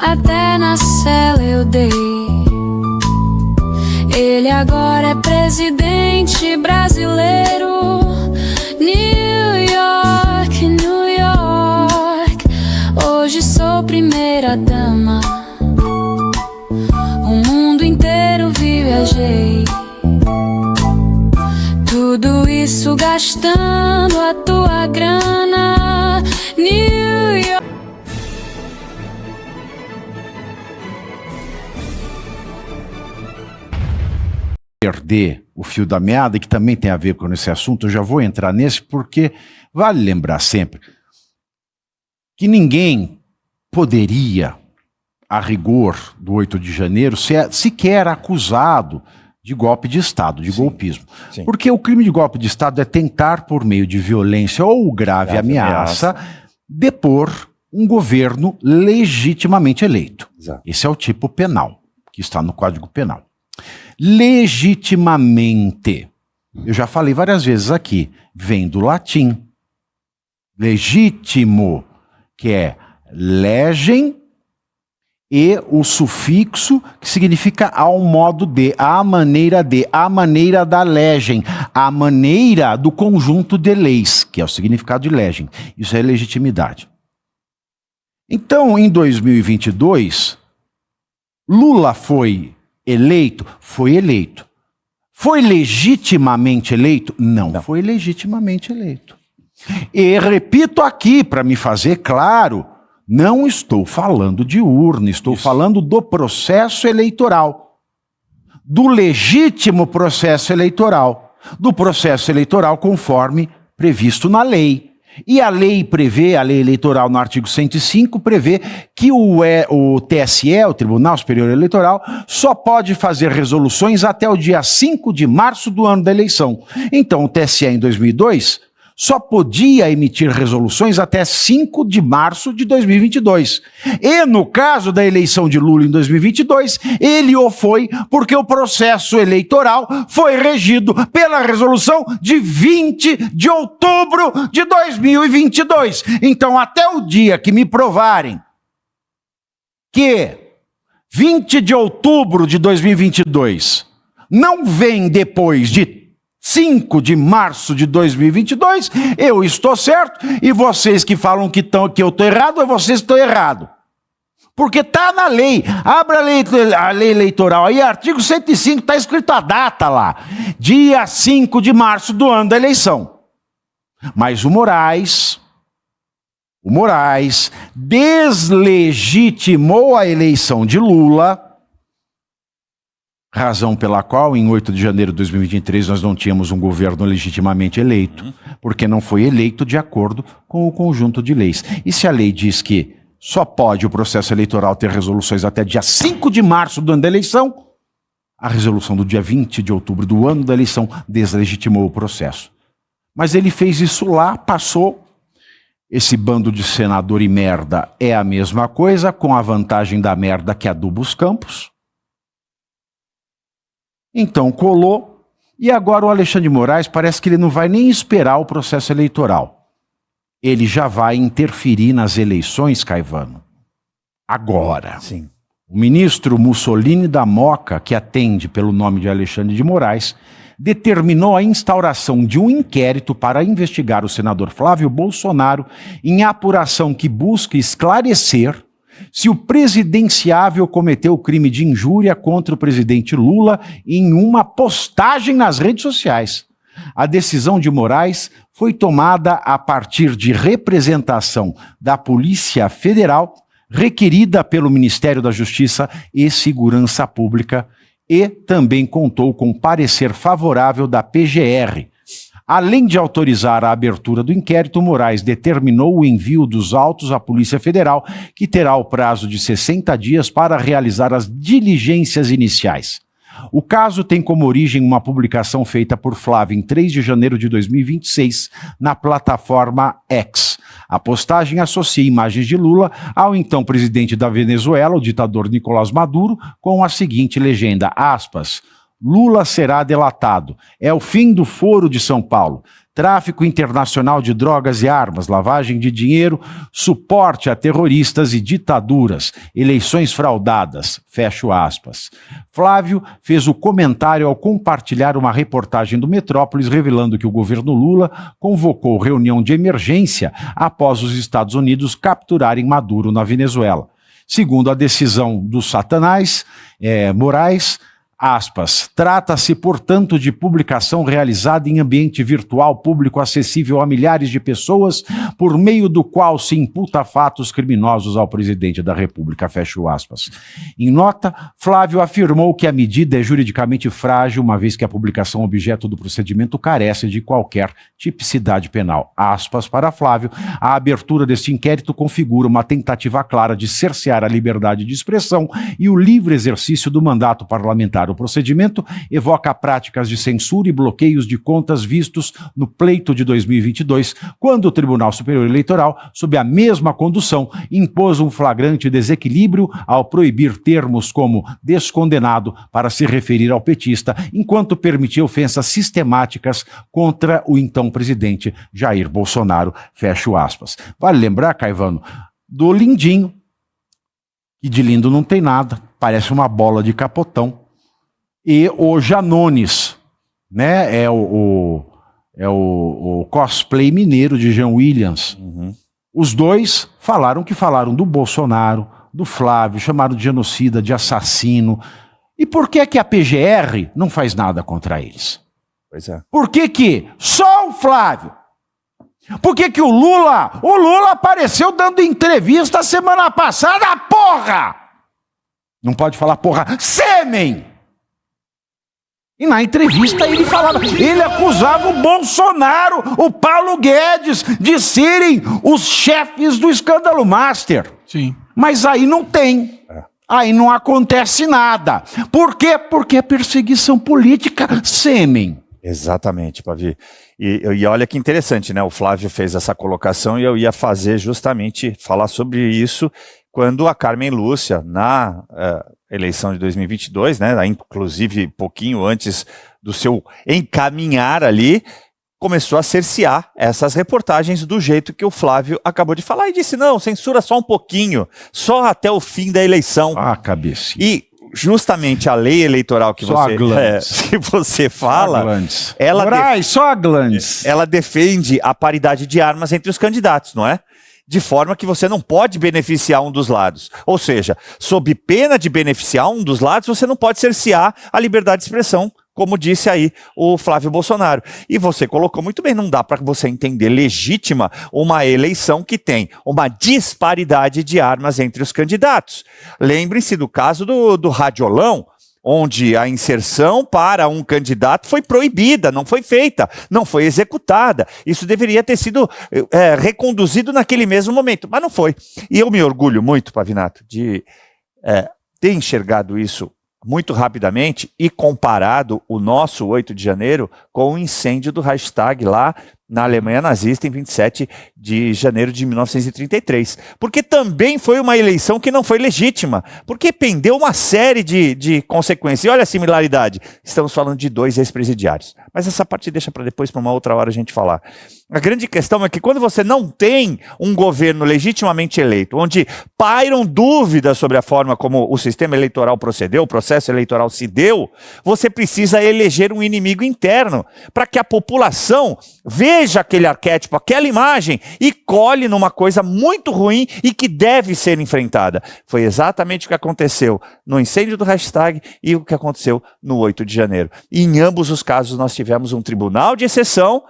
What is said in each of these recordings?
até na cela eu dei. Ele agora é presidente brasileiro. New York, New York, hoje sou primeira dama. O mundo inteiro viajei, tudo isso gastando a tua grana. New York. Perder o fio da meada, que também tem a ver com esse assunto, eu já vou entrar nesse, porque vale lembrar sempre que ninguém poderia, a rigor do 8 de janeiro, ser sequer acusado de golpe de Estado, de golpismo. Sim. Porque o crime de golpe de Estado é tentar, por meio de violência ou grave ameaça, depor um governo legitimamente eleito. Exato. Esse é o tipo penal, que está no Código Penal. Legitimamente, eu já falei várias vezes aqui, vem do latim. Legítimo, que é legem, e o sufixo que significa ao modo de, à maneira de, à maneira da legem, à maneira do conjunto de leis, que é o significado de legem. Isso é legitimidade. Então, em 2022, Lula foi eleito? Foi eleito. Foi legitimamente eleito? Não, foi legitimamente eleito. E repito aqui, para me fazer claro, não estou falando de urna, estou falando do processo eleitoral. Do legítimo processo eleitoral. Do processo eleitoral conforme previsto na lei. E a lei prevê, a lei eleitoral no artigo 105, prevê que o TSE, o Tribunal Superior Eleitoral, só pode fazer resoluções até o dia 5 de março do ano da eleição. Então o TSE em 2002 só podia emitir resoluções até 5 de março de 2022. E no caso da eleição de Lula em 2022, ele o foi porque o processo eleitoral foi regido pela resolução de 20 de outubro de 2022. Então, até o dia que me provarem que 20 de outubro de 2022 não vem depois de 5 de março de 2022, eu estou certo, e vocês que falam que eu estou errado, vocês estão errados. Porque está na lei. Abra a lei eleitoral aí, artigo 105, está escrito a data lá. Dia 5 de março do ano da eleição. Mas o Moraes deslegitimou a eleição de Lula, razão pela qual, em 8 de janeiro de 2023, nós não tínhamos um governo legitimamente eleito, porque não foi eleito de acordo com o conjunto de leis. E se a lei diz que só pode o processo eleitoral ter resoluções até dia 5 de março do ano da eleição, a resolução do dia 20 de outubro do ano da eleição deslegitimou o processo. Mas ele fez isso lá, passou. Esse bando de senador e merda é a mesma coisa, com a vantagem da merda que aduba os campos. Então colou, e agora o Alexandre de Moraes parece que ele não vai nem esperar o processo eleitoral. Ele já vai interferir nas eleições, Caivano. Agora. Sim. O ministro Mussolini da Moca, que atende pelo nome de Alexandre de Moraes, determinou a instauração de um inquérito para investigar o senador Flávio Bolsonaro em apuração que busca esclarecer se o presidenciável cometeu o crime de injúria contra o presidente Lula em uma postagem nas redes sociais. A decisão de Moraes foi tomada a partir de representação da Polícia Federal, requerida pelo Ministério da Justiça e Segurança Pública, e também contou com parecer favorável da PGR. Além de autorizar a abertura do inquérito, Moraes determinou o envio dos autos à Polícia Federal, que terá o prazo de 60 dias para realizar as diligências iniciais. O caso tem como origem uma publicação feita por Flávio em 3 de janeiro de 2026 na plataforma X. A postagem associa imagens de Lula ao então presidente da Venezuela, o ditador Nicolás Maduro, com a seguinte legenda, aspas, Lula será delatado. É o fim do Foro de São Paulo. Tráfico internacional de drogas e armas, lavagem de dinheiro, suporte a terroristas e ditaduras, eleições fraudadas, fecho aspas. Flávio fez o comentário ao compartilhar uma reportagem do Metrópolis revelando que o governo Lula convocou reunião de emergência após os Estados Unidos capturarem Maduro na Venezuela. Segundo a decisão do Satanás, Moraes, aspas, trata-se, portanto, de publicação realizada em ambiente virtual público acessível a milhares de pessoas, por meio do qual se imputa fatos criminosos ao presidente da República, fecho aspas. Em nota, Flávio afirmou que a medida é juridicamente frágil, uma vez que a publicação objeto do procedimento carece de qualquer tipicidade penal. Aspas para Flávio, a abertura deste inquérito configura uma tentativa clara de cercear a liberdade de expressão e o livre exercício do mandato parlamentar. O procedimento evoca práticas de censura e bloqueios de contas vistos no pleito de 2022, quando o Tribunal Superior Eleitoral, sob a mesma condução, impôs um flagrante desequilíbrio ao proibir termos como descondenado para se referir ao petista, enquanto permitia ofensas sistemáticas contra o então presidente Jair Bolsonaro, fecho aspas. Vale lembrar, Caivano, do lindinho, que de lindo não tem nada, parece uma bola de capotão, e o Janones, né, é o cosplay mineiro de Jean Williams. Uhum. Os dois falaram do Bolsonaro, do Flávio, chamaram de genocida, de assassino. E por que a PGR não faz nada contra eles? Pois é. Por que só o Flávio? Por que o Lula apareceu dando entrevista semana passada, porra! Não pode falar porra, sêmen! E na entrevista ele acusava o Bolsonaro, o Paulo Guedes, de serem os chefes do escândalo master. Sim. Mas aí não tem. Aí não acontece nada. Por quê? Porque é perseguição política, sêmen. Exatamente, Pavi. E olha que interessante, né? O Flávio fez essa colocação e eu ia falar sobre isso quando a Carmen Lúcia, na eleição de 2022, né, inclusive pouquinho antes do seu encaminhar ali, começou a cercear essas reportagens do jeito que o Flávio acabou de falar e disse, não, censura só um pouquinho, só até o fim da eleição. Ah, cabecinha. E justamente a lei eleitoral que você fala, ela defende a paridade de armas entre os candidatos, não é? De forma que você não pode beneficiar um dos lados. Ou seja, sob pena de beneficiar um dos lados, você não pode cercear a liberdade de expressão, como disse aí o Flávio Bolsonaro. E você colocou muito bem, não dá para você entender legítima uma eleição que tem uma disparidade de armas entre os candidatos. Lembrem-se do caso do radiolão, onde a inserção para um candidato foi proibida, não foi feita, não foi executada. Isso deveria ter sido reconduzido naquele mesmo momento, mas não foi. E eu me orgulho muito, Pavinato, de ter enxergado isso muito rapidamente e comparado o nosso 8 de janeiro com o incêndio do Reichstag lá na Alemanha nazista em 27 de janeiro de 1933. Porque também foi uma eleição que não foi legítima, porque pendeu uma série de consequências. E olha a similaridade, estamos falando de 2 ex-presidiários. Mas essa parte deixa para depois, para uma outra hora a gente falar. A grande questão é que quando você não tem um governo legitimamente eleito, onde pairam dúvidas sobre a forma como o sistema eleitoral procedeu, o processo eleitoral se deu, você precisa eleger um inimigo interno, para que a população veja aquele arquétipo, aquela imagem e colhe numa coisa muito ruim e que deve ser enfrentada. Foi exatamente o que aconteceu no incêndio do Reichstag e o que aconteceu no 8 de janeiro. E em ambos os casos nós tivemos um tribunal de exceção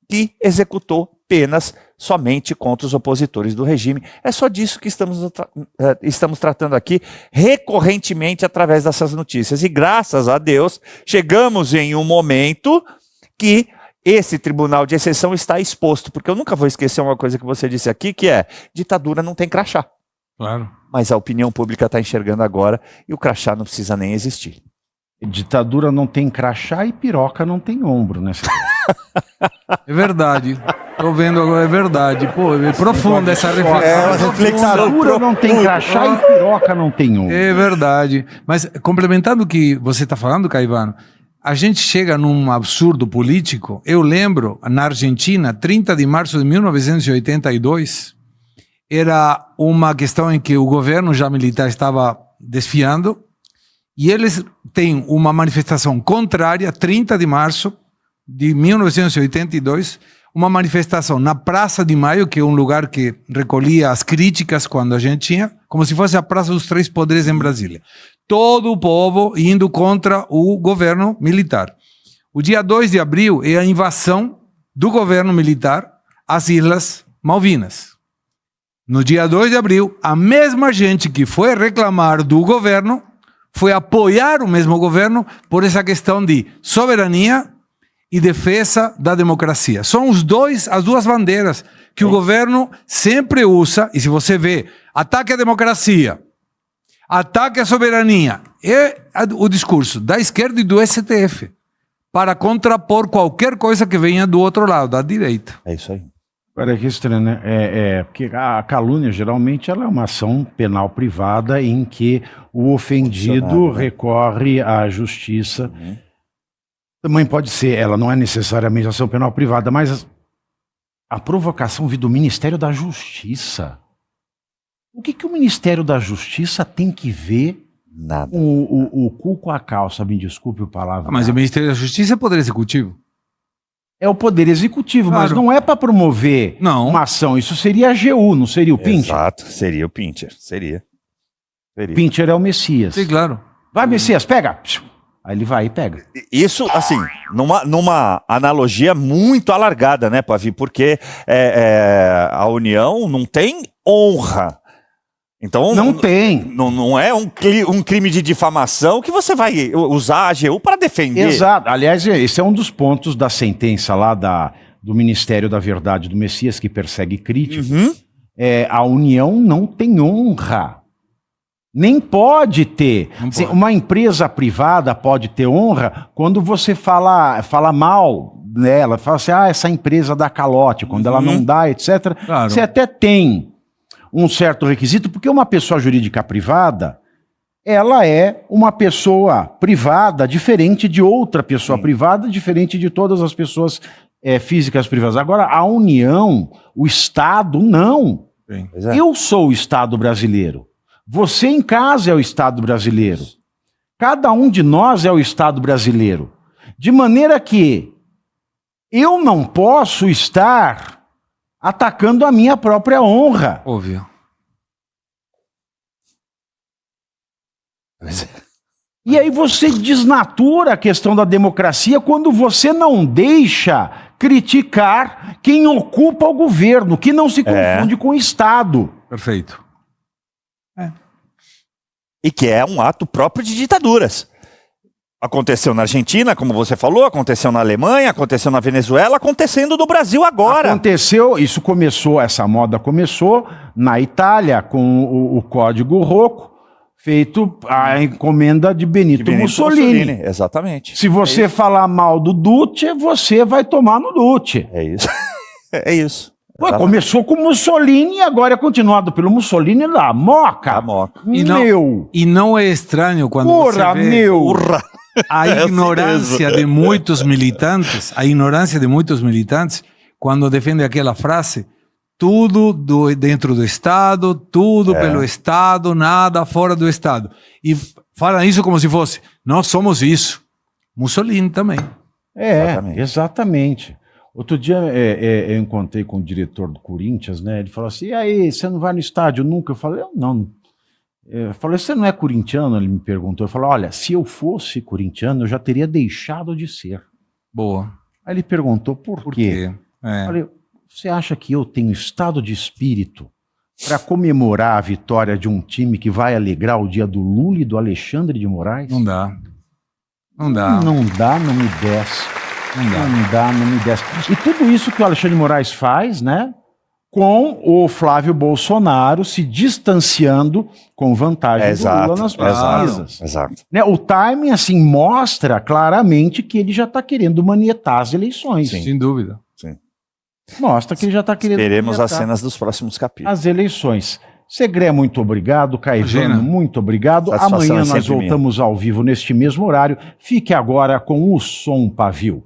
que executou penas somente contra os opositores do regime. É só disso que estamos tratando aqui recorrentemente através dessas notícias. E graças a Deus chegamos em um momento que esse tribunal de exceção está exposto, porque eu nunca vou esquecer uma coisa que você disse aqui, que é, ditadura não tem crachá. Claro. Mas a opinião pública está enxergando agora e o crachá não precisa nem existir. Ditadura não tem crachá e piroca não tem ombro, né? É verdade. Tô vendo agora, é verdade. Pô, é profunda essa reflexão. É uma reflexão. Ditadura não tem crachá e piroca não tem ombro. É verdade. Mas complementando o que você está falando, Caivano, a gente chega num absurdo político. Eu lembro, na Argentina, 30 de março de 1982, era uma questão em que o governo já militar estava desfiando, e eles têm uma manifestação contrária, 30 de março de 1982, uma manifestação na Praça de Maio, que é um lugar que recolhia as críticas quando a gente tinha, como se fosse a Praça dos Três Poderes em Brasília. Todo o povo indo contra o governo militar. O dia 2 de abril é a invasão do governo militar às Islas Malvinas. No dia 2 de abril, a mesma gente que foi reclamar do governo foi apoiar o mesmo governo por essa questão de soberania e defesa da democracia. São as duas bandeiras que o governo sempre usa, e se você vê, ataque à democracia, ataque à soberania, é o discurso da esquerda e do STF, para contrapor qualquer coisa que venha do outro lado, da direita. É isso aí. Olha que estranho, né? Porque a calúnia, geralmente, ela é uma ação penal privada em que o ofendido recorre à justiça. Também pode ser, ela não é necessariamente ação penal privada, mas a provocação vir do Ministério da Justiça. O que o Ministério da Justiça tem que ver Nada. o cu com a calça? Me desculpe a palavra. Mas o Ministério da Justiça é poder executivo. É o Poder Executivo, Claro. mas não é para promover uma ação. Isso seria a AGU, não seria o Pincher? Exato, seria o Pincher. Seria. Pincher é o Messias. Sim, claro. Vai, Messias, pega! Aí ele vai e pega. Isso, assim, numa analogia muito alargada, né, Pavi? Porque a União não tem honra. Então, não tem. Não é um crime de difamação que você vai usar a AGU para defender. Exato. Aliás, esse é um dos pontos da sentença lá do Ministério da Verdade do Messias, que persegue críticos. A União não tem honra. Nem pode ter. Assim, uma empresa privada pode ter honra quando você fala mal dela, fala assim, essa empresa dá calote, quando ela não dá, etc. Claro. Você até tem um certo requisito, porque uma pessoa jurídica privada, ela é uma pessoa privada diferente de outra pessoa privada, diferente de todas as pessoas físicas privadas. Agora, a União, o Estado, não. Eu sou o Estado brasileiro. Você em casa é o Estado brasileiro. Cada um de nós é o Estado brasileiro. De maneira que eu não posso estar atacando a minha própria honra. Óbvio. E aí você desnatura a questão da democracia quando você não deixa criticar quem ocupa o governo, que não se confunde com o Estado. Perfeito. E que é um ato próprio de ditaduras. Aconteceu na Argentina, como você falou, aconteceu na Alemanha, aconteceu na Venezuela, acontecendo no Brasil agora. Aconteceu, essa moda começou na Itália com o Código Rocco, feito a encomenda de Benito Mussolini. Exatamente. Se você falar mal do Duce, você vai tomar no Duce. É isso. É isso. Começou com Mussolini e agora é continuado pelo Mussolini da Moca. E não é estranho quando você vê a ignorância de muitos militantes, quando defendem aquela frase, tudo dentro do Estado, tudo pelo Estado, nada fora do Estado. E falam isso como se fosse, nós somos isso. Mussolini também. Exatamente. Outro dia eu encontrei com o diretor do Corinthians, né? Ele falou assim, e aí, você não vai no estádio nunca? Eu falei, não. Eu falei, você não é corintiano? Ele me perguntou. Eu falei, olha, se eu fosse corintiano, eu já teria deixado de ser. Boa. Aí ele perguntou, por quê? Eu falei, você acha que eu tenho estado de espírito para comemorar a vitória de um time que vai alegrar o dia do Lula e do Alexandre de Moraes? Não dá. Não me desce. Não me desce. E tudo isso que o Alexandre de Moraes faz, né? Com o Flávio Bolsonaro se distanciando com vantagem do Lula nas pesquisas. Exato. Né? O timing, assim, mostra claramente que ele já está querendo manietar as eleições. Sim. Sem dúvida. Sim. Mostra que ele já está querendo Veremos as cenas dos próximos capítulos. As eleições. Segré, muito obrigado. Caivano, Imagina. muito obrigado. Satisfação Amanhã é nós sempre minha. voltamos ao vivo neste mesmo horário. Fique agora com o Som Pavio.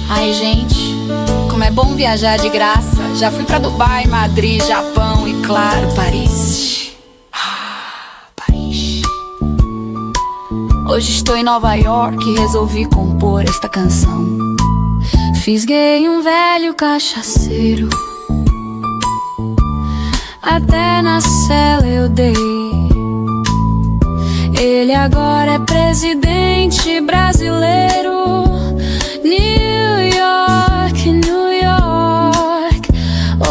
Ai, gente, como é bom viajar de graça. Já fui pra Dubai, Madrid, Japão e, claro, Paris. Paris. Hoje estou em Nova York e resolvi compor esta canção. Fisguei um velho cachaceiro, até na cela eu dei. Ele agora é presidente brasileiro. New York, New York,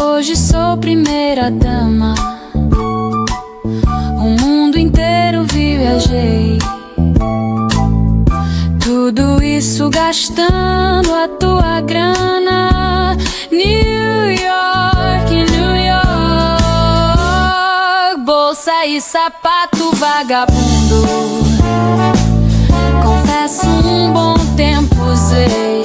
hoje sou primeira dama. O mundo inteiro viajei, tudo isso gastando a tua grana. New York, New York, bolsa e sapato vagabundo. Confesso, um bom tempo usei.